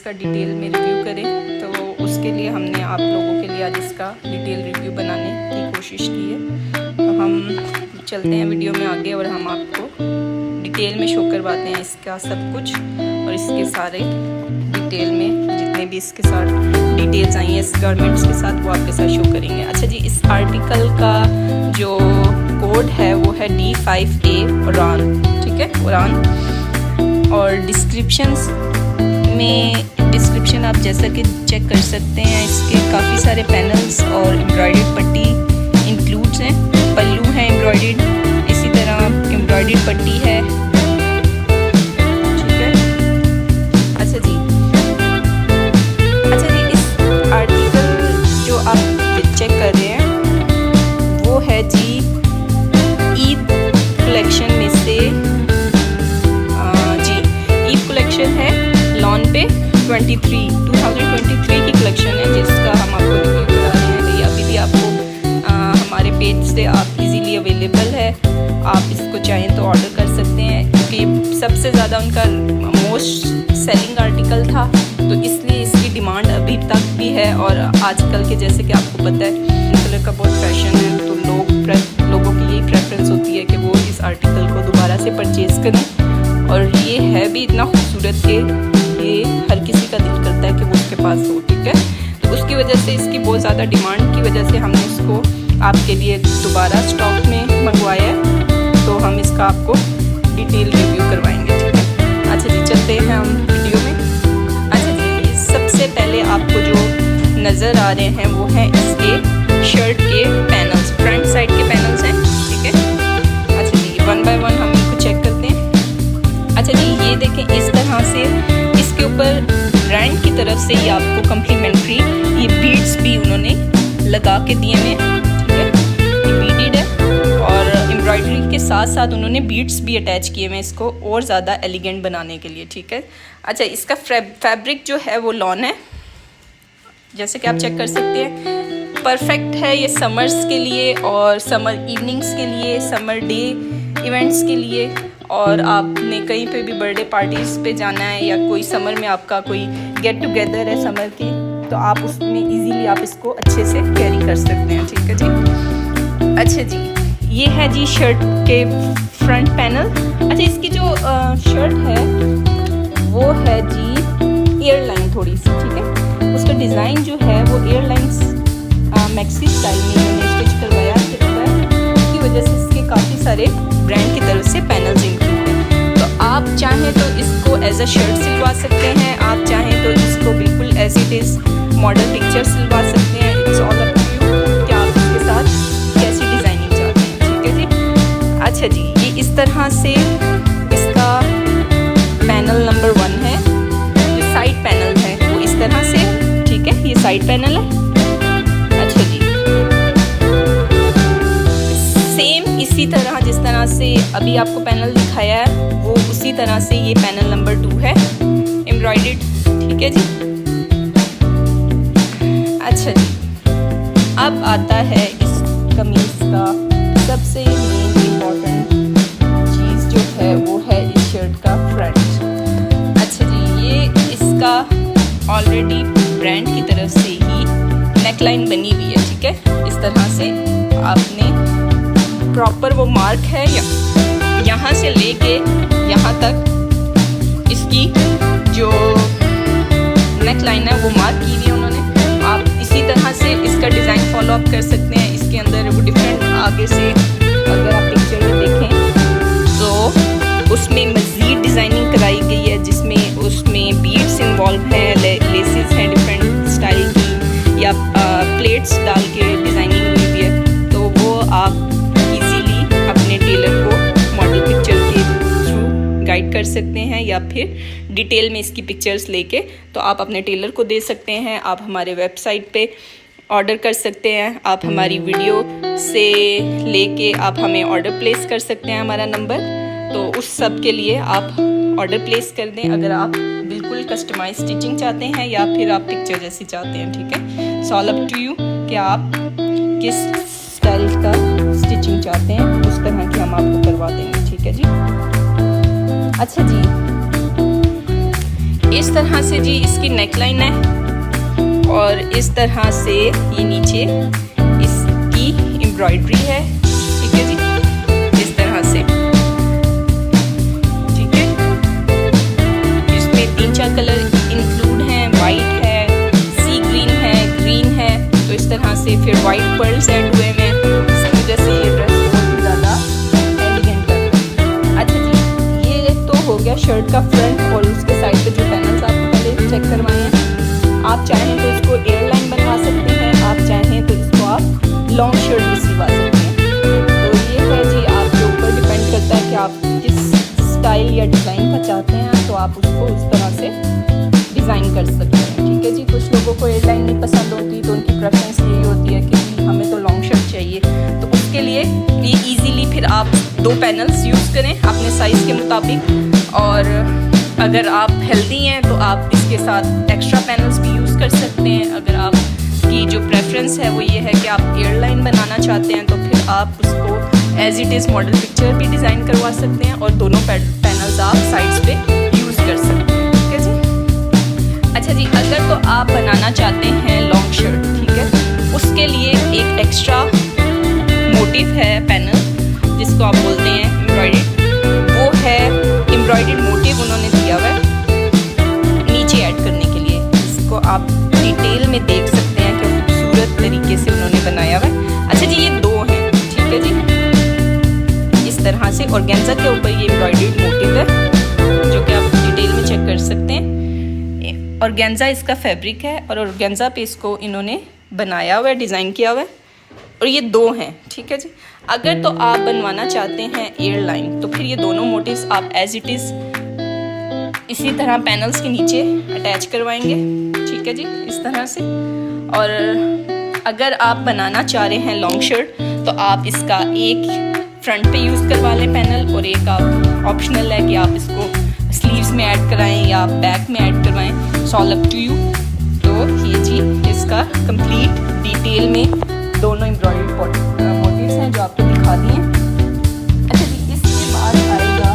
इसका डिटेल में रिव्यू करें, तो उसके लिए हमने आप लोगों के लिए आज इसका डिटेल रिव्यू बनाने की कोशिश की है। तो हम चलते हैं वीडियो में आगे और हम आपको डिटेल में शो करवाते हैं इसका सब कुछ, और इसके सारे डिटेल में जितने भी इसके साथ डिटेल्स आई हैं इस गारमेंट्स के साथ वो आपके साथ शो करेंगे। अच्छा जी, इस आर्टिकल का जो कोड है वो है D5A उड़ान, ठीक है, उड़ान। और डिस्क्रिप्शन आप जैसा कि चेक कर सकते हैं, इसके काफ़ी सारे पैनल्स और एम्ब्रॉयडर्ड पट्टी इंक्लूड्स हैं, पल्लू है एम्ब्रॉयडर्ड, इसी तरह एम्ब्रॉयडर्ड पट्टी है, ठीक है। अच्छा जी, इस आर्टिकल जो आप चेक कर रहे हैं वो है जी ईद कलेक्शन में से, ईद कलेक्शन है लॉन पे 2023 की कलेक्शन है, जिसका हम आपको रिव्यू करा रहे हैं। ये अभी भी आपको हमारे पेज से आप इजीली अवेलेबल है, आप इसको चाहें तो ऑर्डर कर सकते हैं, क्योंकि सबसे ज़्यादा उनका मोस्ट सेलिंग आर्टिकल था, तो इसलिए इसकी डिमांड अभी तक भी है। और आजकल के जैसे कि आपको पता है पिंक कलर का बहुत फैशन है, तो लोगों की यही प्रेफरेंस होती है कि वो इस आर्टिकल को दोबारा से परचेज़ करें। और ये है भी इतना खूबसूरत कि ये हर किसी का दिल करता है कि वो उसके पास हो, ठीक है। तो उसकी वजह से इसकी बहुत ज़्यादा डिमांड की वजह से हमने इसको आपके लिए दोबारा स्टॉक में मंगवाया है, तो हम इसका आपको डिटेल रिव्यू करवाएंगे, ठीक है। अच्छा जी, चलते हैं हम वीडियो में। अच्छा जी, सबसे पहले आपको जो नज़र आ रहे हैं वो हैं इसके शर्ट के पैनल्स, फ्रंट साइड के पैनल्स हैं, ठीक है। अच्छा जी, वन बाय वन हम इनको चेक करते हैं। अच्छा जी, ये देखें, इस तरह से इसके ऊपर ब्रांड की तरफ से ये आपको कम्प्लीमेंट्री ये बीड्स भी उन्होंने लगा के दिए हैं, ठीक है, ये बीडेड है, और एम्ब्रॉयडरी के साथ साथ उन्होंने बीड्स भी अटैच किए हैं इसको और ज़्यादा एलिगेंट बनाने के लिए, ठीक है। अच्छा, इसका फैब्रिक जो है वो लॉन है, जैसे कि आप चेक कर सकते हैं, परफेक्ट है ये समर्स के लिए और समर इवनिंग्स के लिए, समर डे इवेंट्स के लिए, और आपने कहीं पे भी बर्थडे पार्टीज़ पे जाना है या कोई समर में आपका कोई गेट टुगेदर है समर की, तो आप उसमें इजीली आप इसको अच्छे से कैरी कर सकते हैं, ठीक है जी। अच्छा जी, ये है जी शर्ट के फ्रंट पैनल। अच्छा, इसकी जो शर्ट है वो है जी एयरलाइन थोड़ी सी, ठीक है। उसका डिज़ाइन जो है वो एयरलाइंस मैक्सी स्टाइल में मैंने स्टिच करवाया है, उसकी वजह से इसके काफ़ी सारे ब्रांड की तरफ से पैनल्स इंक्लूड हैं। तो आप चाहें तो इसको एज अ शर्ट सिलवा सकते हैं, आप चाहें तो इसको बिल्कुल as it is model picture सिलवा सकते हैं। It's all up to you कि आप इसके साथ कैसी डिज़ाइनिंग चाहते हैं, ठीक है जी। अच्छा जी, ये इस तरह से इसका पैनल नंबर 1 है, जो साइड पैनल है वो इस तरह से, ठीक है, ये साइड पैनल है। अच्छा जी, सेम इसी तरह जिस तरह से अभी आपको पैनल दिखाया है वो उसी तरह से ये पैनल नंबर 2 है, एम्ब्रॉयडर्ड, ठीक है जी। अच्छा जी, अब आता है इस कमीज का सबसे मेन इम्पॉर्टेंट चीज़ जो है वो है इस शर्ट का फ्रंट। अच्छा जी, ये इसका ऑलरेडी ब्रांड की तरफ से ही नेकलाइन बनी हुई है, ठीक है। इस तरह से आपने प्रॉपर वो मार्क है यहाँ से लेके यहाँ तक इसकी जो नेकलाइन है वो मार्क की हुई है उन्होंने। आप इसी तरह से इसका डिज़ाइन फॉलो अप कर सकते हैं। इसके अंदर वो डिफरेंट आगे से अगर आप पिक्चर में देखें तो उसमें मज़ीद डिज़ाइनिंग कराई गई है, जिसमें उसमें बीड्स इन्वॉल्व हैं, लेसेस हैं डिफरेंट स्टाइल की, या प्लेट्स डाल के डिज़ाइनिंग हुई हुई है। तो वो आप अपने टेलर को मॉडल पिक्चर के थ्रू गाइड कर सकते हैं, या फिर डिटेल में इसकी पिक्चर्स लेके तो आप अपने टेलर को दे सकते हैं। आप हमारे वेबसाइट पे ऑर्डर कर सकते हैं, आप हमारी वीडियो से लेके आप हमें ऑर्डर प्लेस कर सकते हैं, हमारा नंबर, तो उस सब के लिए आप ऑर्डर प्लेस कर दें अगर आप बिल्कुल कस्टमाइज स्टिचिंग चाहते हैं या फिर आप पिक्चर जैसी चाहते हैं, ठीक है। It's all up to you कि आप किस स्टाइल का स्टिचिंग चाहते हैं, उस तरह की हम आपको करवा देंगे, ठीक है जी। अच्छा जी, इस तरह से जी इसकी नेकलाइन है और इस तरह से ये नीचे इसकी एम्ब्रॉयडरी है, ठीक है जी, इस तरह से, ठीक है। इसमें 3-4 कलर इंक्लूड हैं, वाइट है, सी ग्रीन है, ग्रीन है, तो इस तरह से फिर वाइट पर्ल्स ऐड हुए हैं, इसकी वजह से ये ड्रेस बहुत ही ज़्यादा एलिगेंट है। अच्छा जी, ये तो हो गया शर्ट का फ्रंट और उसके साइड पे जो पैनल्स आपको पहले चेक करवाए हैं। आप चाहें तो इसको एयरलाइन बनवा सकते हैं, आप चाहें तो इसको आप लॉन्ग शर्ट भी सिलवा सकते हैं। तो ये है जी, आपके ऊपर डिपेंड करता है कि आप किस स्टाइल या डिज़ाइन का चाहते हैं, तो आप उसको उस तरह से डिज़ाइन कर सकते हैं, ठीक है जी। कुछ लोगों को एयरलाइन नहीं पसंद होती, तो उनकी प्रेफरेंस यही होती है कि हमें तो लॉन्ग शर्ट चाहिए, तो उसके लिए ये ईजीली फिर आप 2 पैनल्स यूज़ करें अपने साइज़ के मुताबिक। और अगर आप हेल्दी हैं तो आप इसके साथ एक्स्ट्रा पैनल्स भी यूज़ कर सकते हैं। अगर आपकी जो प्रेफरेंस है वो ये है कि आप एयरलाइन बनाना चाहते हैं, तो फिर आप उसको as it is model picture भी डिज़ाइन करवा सकते हैं और दोनों पैनल्स आप साइड्स पे यूज़ कर सकते हैं, ठीक है जी। अच्छा जी, अगर तो आप बनाना चाहते हैं लॉन्ग शर्ट, ठीक है, उसके लिए एक एक्स्ट्रा मोटिव है पैनल जिसको आप बोलते हैं एम्ब्रॉयडर्ड, वो है एम्ब्रॉयडर्ड मोटिव उन्होंने दिया हुआ है नीचे ऐड करने के लिए। इसको आप डिटेल में देख सकते हैं कि खूबसूरत तरीके से उन्होंने बनाया हुआ है। अच्छा जी, ये 2 हैं, ठीक है जी, इस तरह से ऑर्गेन्जा के ऊपर ये एम्ब्रॉयडर्ड मोटिव है जो कि आप डिटेल में चेक कर सकते हैं। ऑर्गेन्जा इसका फैब्रिक है और ऑर्गेन्जा पे इसको इन्होंने बनाया हुआ है, डिज़ाइन किया हुआ है, और ये 2 हैं, ठीक है जी। अगर तो आप बनवाना चाहते हैं एयरलाइन, तो फिर ये दोनों मोटिव्स आप एज इट इज़ इसी तरह पैनल्स के नीचे अटैच करवाएंगे, ठीक है जी, इस तरह से। और अगर आप बनाना चाह रहे हैं लॉन्ग शर्ट, तो आप इसका एक फ्रंट पे यूज़ करवा लें पैनल, और एक आप ऑप्शनल है कि आप इसको स्लीव्स में ऐड कराएं या आप बैक में ऐड करवाएं, it's all up to you. तो ये जी इसका कंप्लीट डिटेल में दोनों एम्ब्रॉयडर्ड मोटिव्स हैं जो आपको दिखा दिए। अच्छा जी, इसके बाद आएगा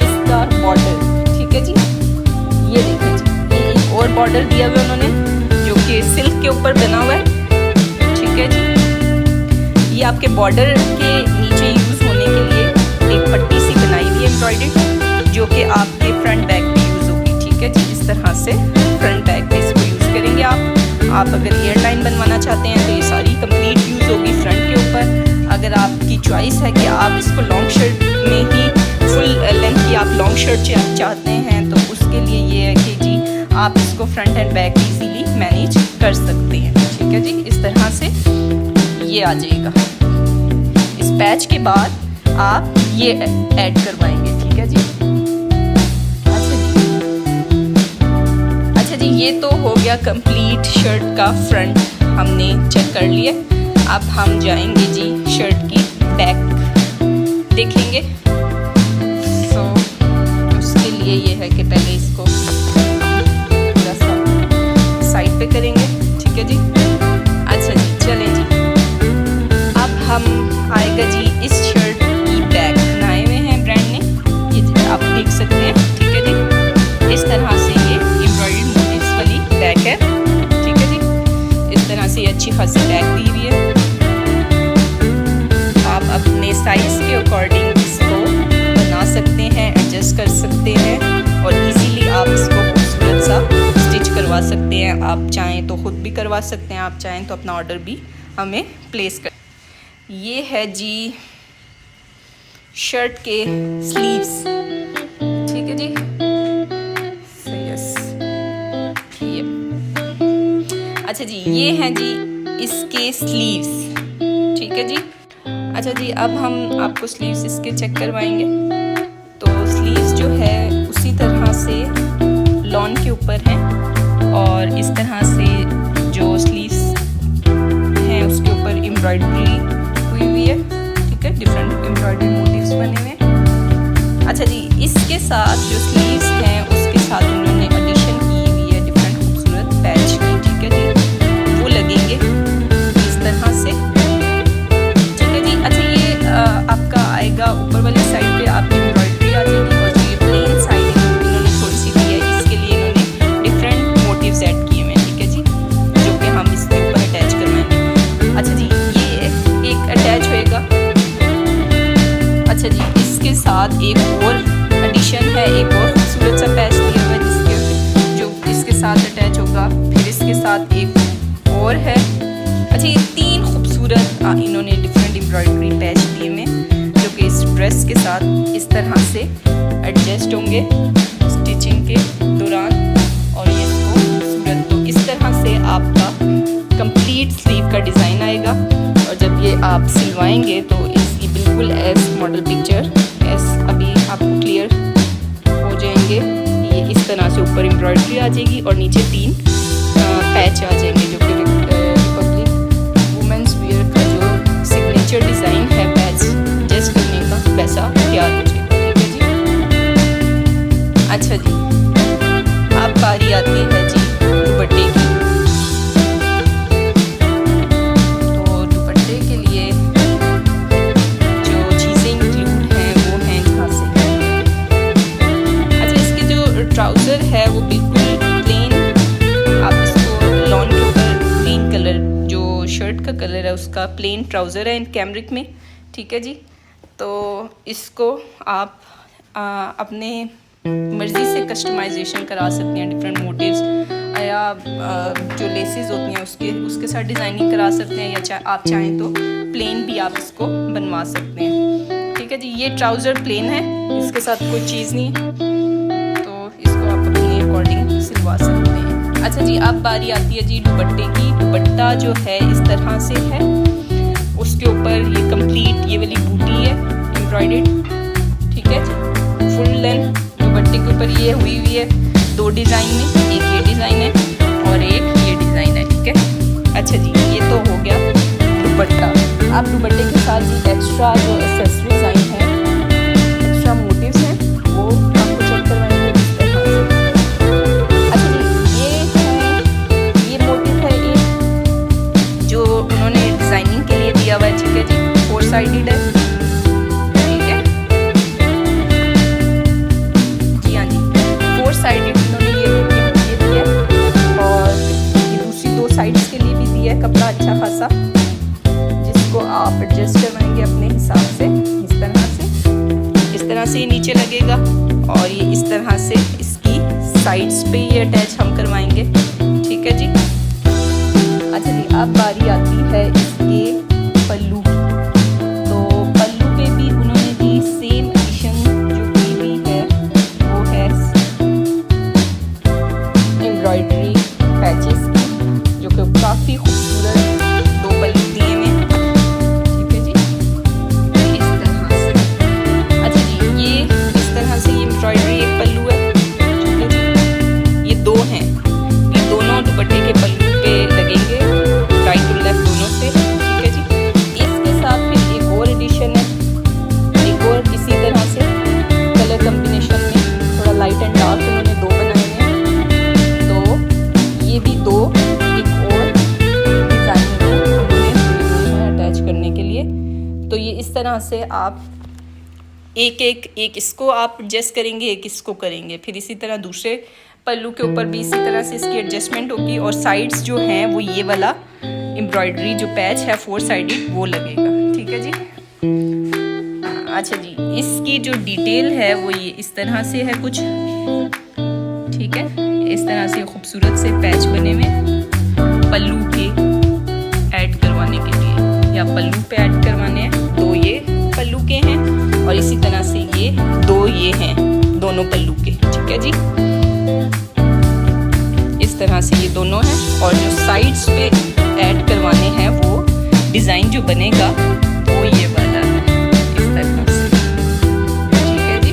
इसका बॉर्डर, ठीक है जी, ये देखें जी, ये एक और बॉर्डर दिया हुआ उन्होंने जो कि सिल्क के ऊपर बना हुआ है, ठीक है जी। ये आपके बॉर्डर के नीचे यूज़ होने के लिए एक पट्टी सी बनाई हुई है एम्ब्रॉयडर्ड, जो कि आपके फ्रंट बैक पे यूज़ होगी, ठीक है जी। इस तरह से फ्रंट बैक पे इसको यूज़ करेंगे आप अगर एयरलाइन बनवाना चाहते हैं तो ये सारी कंप्लीट यूज़ होगी फ्रंट के ऊपर। अगर आपकी चॉइस है कि आप इसको लॉन्ग शर्ट में ही फुल लेंथ की आप लॉन्ग शर्ट चाहते हैं, तो उसके लिए ये है कि जी आप इसको front end back easily manage कर सकते हैं, ठीक है जी। इस तरह से ये आ जाएगा। इस पैच के बाद आप ये ऐड करवाएंगे, ठीक है जी। जी, ये तो हो गया कंप्लीट शर्ट का फ्रंट हमने चेक कर लिया। अब हम जाएंगे जी शर्ट की बैक देखेंगे। सो उसके लिए ये है कि पहले इसको थोड़ा सा साइड पे करेंगे, ठीक है जी। अच्छा जी, चलें जी, अब हम आएगा जी इस शर्ट की बैक बनाए हुए हैं ब्रांड ने, ये जी आप देख सकते हैं, ठीक है जी। इस तरह से ये एम्ब्रॉयडर्ड बैक है, ठीक है जी। इस तरह से अच्छी खासी बैक दी हुई है। आप अपने साइज के अकॉर्डिंग इसको बना सकते हैं, एडजस्ट कर सकते हैं और इजीली आप इसको खूबसूरत सा स्टिच करवा सकते हैं। आप चाहें तो खुद भी करवा सकते हैं, आप चाहें तो अपना ऑर्डर भी हमें प्लेस कर। ये है जी शर्ट के स्लीव्स, ठीक है जी। अच्छा जी, ये हैं जी इसके स्लीव्स, ठीक है जी। अच्छा जी, अब हम आपको स्लीव्स इसके चेक करवाएंगे। तो स्लीव्स जो है उसी तरह से लॉन के ऊपर हैं और इस तरह से जो स्लीव्स हैं उसके ऊपर एम्ब्रॉयडरी हुई हुई है, ठीक है, डिफरेंट एम्ब्रॉयडरी मोटिव्स बने हुए हैं। अच्छा जी, इसके साथ जो स्लीव्स हैं उसके साथ उन्होंने एडिशन की हुई है डिफरेंट खूबसूरत पैच की, ठीक है जी, वो लगेंगे इस तरह से, ठीक है जी। अच्छा, ये आपका आएगा ऊपर वाली साइड पे आपकी एम्ब्रॉयडरी आ जाएगी और जो ये प्लेन साइड इन्होंने थोड़ी सी दी है, इसके लिए इन्होंने साथ अटैच होगा। फिर इसके साथ एक और है। अच्छा, ये 3 खूबसूरत इन्होंने डिफरेंट एम्ब्रॉयडरी पैच दिए में, जो कि इस ड्रेस के साथ इस तरह से एडजस्ट होंगे स्टिचिंग के दौरान। और ये खूबसूरत, तो इस तरह से आपका कंप्लीट स्लीव का डिज़ाइन आएगा। और जब ये आप सिलवाएंगे तो इसकी बिल्कुल एस मॉडल पिक्चर एस अभी आपको क्लियर हो जाएंगे। ये इस तरह से ऊपर एम्ब्रॉयडरी आ जाएगी और नीचे 3 पैच आ जाएंगे, जो कि रिपब्लिक वुमेंस वेयर का जो सिग्नेचर डिज़ाइन है पैच एडजस्ट करने का, वैसा तैयार हो जाएगा। ठीक है जी। अच्छा जी, अब बारी आती है जी दुपट्टे की। तो दुपट्टे के लिए जो चीज़ें इंक्लूड हैं वो हैं यहाँ से। अच्छा, इसके जो ट्राउज़र है वो बिल्कुल प्लेन, आप इसको लॉन के ऊपर ग्रीन कलर जो शर्ट का कलर है उसका प्लेन ट्राउज़र है इन कैमरिक में। ठीक है जी। तो इसको आप अपने मर्ज़ी से कस्टमाइजेशन करा सकते हैं, डिफरेंट मोटिव्स या जो लेसेस होती हैं उसके साथ डिज़ाइनिंग करा सकते हैं, या आप चाहें तो प्लेन भी आप इसको बनवा सकते हैं। ठीक है जी। ये ट्राउज़र प्लेन है, इसके साथ कोई चीज़ नहीं है, तो इसको आप अपने अकॉर्डिंग सिलवा सकते हैं। अच्छा जी, अब बारी आती है जी दुपट्टे की। दुपट्टा जो है इस तरह से है, उसके ऊपर ये कंप्लीट ये वाली बूटी है एम्ब्रॉयडर्ड। ठीक है जी, फुल लेंथ दुपट्टे के ऊपर ये हुई है 2 डिज़ाइन में, एक ये डिज़ाइन है और एक ये डिज़ाइन है। ठीक है। अच्छा जी, ये तो हो गया दुपट्टा। आप दुपट्टे के साथ जी एक्स्ट्रा जो एक्सेसरीज आई हैं, एक्स्ट्रा मोटिव्स हैं, वो आपको चेक करवाएंगे इस तरह से। अच्छा जी, ये मोटिव है एक जो उन्होंने डिज़ाइनिंग के लिए दिया हुआ है। ठीक है जी, 4 साइडेड है। साइडेड उन्होंने ये दिया और ये दूसरी 2 साइड्स के लिए भी दिया है कपड़ा अच्छा खासा, जिसको आप एडजस्ट करवाएंगे अपने हिसाब से। इस तरह से ये नीचे लगेगा और ये इस तरह से इसकी साइड्स पे ये अटैच हम करवाएंगे। ठीक है जी। अच्छा जी, अब बारी आती है इसके पल्लू की। तो पल्लू पे भी उन्होंने दी सेम एडिशन जो की हुई है, वो है एम्ब्रॉयडरी पैचेस की, जो कि काफ़ी खूबसूरत 2 पल्लू दिए में। ठीक है जी, इस तरह से। अच्छा जी, ये इस तरह से ये एम्ब्रॉयडरी एक पल्लू है। ठीक है जी, ये 2 हैं, ये दोनों दुपट्टे के पल्लू पे लगेंगे, राइट और लेफ्ट दोनों से। ठीक है जी। इसके साथ फिर एक और एडिशन है, एक और इसी तरह से कलर कम्बिनेशन में थोड़ा लाइट एंड डार्क उन्होंने 2 बनाए हैं। ये भी 2 एक और डिज़ाइन में उन्होंने अटैच करने के लिए। तो ये इस तरह से आप एक इसको आप एडजस्ट करेंगे, एक इसको करेंगे, फिर इसी तरह दूसरे पल्लू के ऊपर भी इसी तरह से इसकी एडजस्टमेंट होगी। और साइड्स जो हैं वो ये वाला एम्ब्रॉयडरी जो पैच है 4 साइडेड वो लगेगा। ठीक है जी। अच्छा जी, इसकी जो डिटेल है वो ये इस तरह से है कुछ। ठीक है, इस तरह से खूबसूरत से पैच बने हुए पल्लू के ऐड करवाने के लिए, या पल्लू पे ऐड करवाने हैं। 2 ये पल्लू के हैं और इसी तरह से ये 2 ये हैं दोनों पल्लू के। ठीक है जी, इस तरह से ये दोनों हैं। और जो साइड्स पे ऐड करवाने हैं वो डिज़ाइन जो बनेगा वो ये वाला है, इस तरह से। ठीक है जी,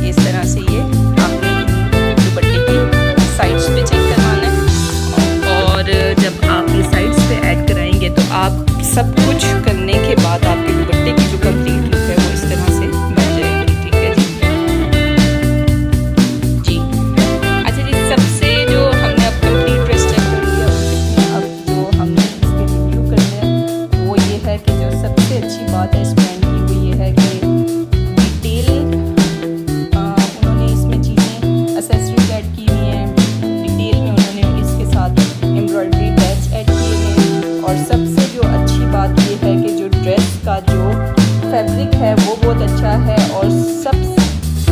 इस तरह से ये साइड्स पे चेक करवाना है। और जब आप ये साइड्स पे ऐड कराएंगे तो आप सब कुछ करने के बाद आपके दुपट्टे की जो कंप्लीट लुक है वो इस तरह से बन जाएगी। ठीक है जी। अच्छा जी, सबसे जो हमने अब कंप्लीट ड्रेस चेक कर लिया, उसमें अब जो हमने इसके रिव्यू करना है वो ये है कि जो सबसे अच्छी बात है इस ब्रांड की वो ये है कि डिटेल उन्होंने इसमें चीज़ें एक्सेसरीज ऐड की हुई हैं, डिटेल में उन्होंने इसके साथ एम्ब्रॉयडरी पैच ऐड किए हैं। और सबसे जो अच्छी बात ये है कि जो ड्रेस का जो फैब्रिक है वो बहुत अच्छा है। और सब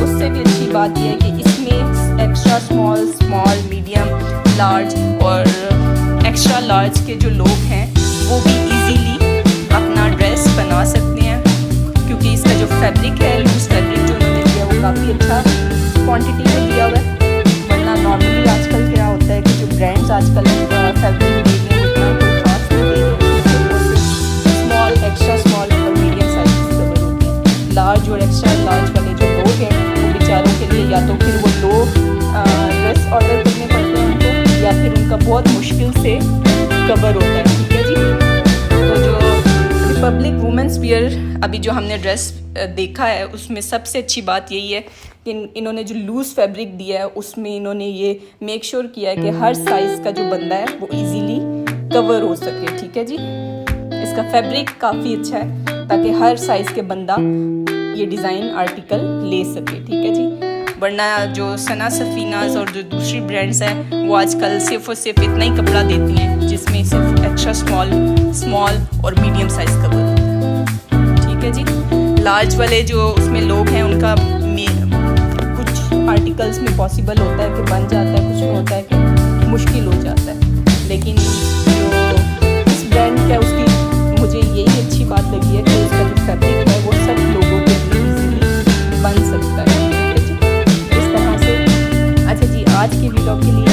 उससे भी अच्छी बात यह है कि इसमें extra extra small, small, medium, large और एक्स्ट्रा लार्ज के जो लोग हैं वो भी इजीली अपना ड्रेस बना सकते हैं, क्योंकि इसका जो फैब्रिक है, लूज फैब्रिक जो उन्होंने दिया वो काफ़ी अच्छा क्वांटिटी में दिया हुआ है। वरना नॉर्मली आजकल क्या होता है कि जो ब्रांड्स आजकल फैब्रिक दे रहे हैं उतना कोई खास नहीं दे रहे हैं, स्मॉल, एक्स्ट्रा स्मॉल और मीडियम साइज कवर होते हैं। लार्ज और एक्स्ट्रा लार्ज वाले जो लोग हैं वो बेचारों के लिए या तो फिर वो लो ड्रेस ऑर्डर करने पड़ते हैं उनको, या फिर उनका बहुत मुश्किल से कवर होता है। ठीक है जी। तो जो रिपब्लिक वुमेंस वियर अभी जो हमने ड्रेस देखा है उसमें सबसे अच्छी बात यही है कि इन्होंने जो लूज़ फैब्रिक दिया है उसमें इन्होंने ये मेक श्योर किया है कि हर साइज़ का जो बंदा है वो इजीली कवर हो सके। ठीक है जी। इसका फैब्रिक काफ़ी अच्छा है ताकि हर साइज़ के बंदा ये डिज़ाइन आर्टिकल ले सके। ठीक है जी। वरना जो सना सफीनाज और जो दूसरी ब्रांड्स हैं वो आजकल सिर्फ और सिर्फ इतना ही कपड़ा देती हैं जिसमें सिर्फ एक्स्ट्रा स्मॉल, स्मॉल और मीडियम साइज़ कवर होता है। ठीक है जी। लार्ज वाले जो उसमें लोग हैं उनका कुछ आर्टिकल्स में पॉसिबल होता है कि बन जाता है, कुछ में होता है कि मुश्किल हो जाता है, लेकिन जो इस ब्रांड का उसकी मुझे यही अच्छी बात लगी है कि उसका जो फैब्रिक है वो सब लोगों के लिए इजीली बन सकता है। ठीक है जी। इस तरह से अच्छा जी, आज की वीडियो के लिए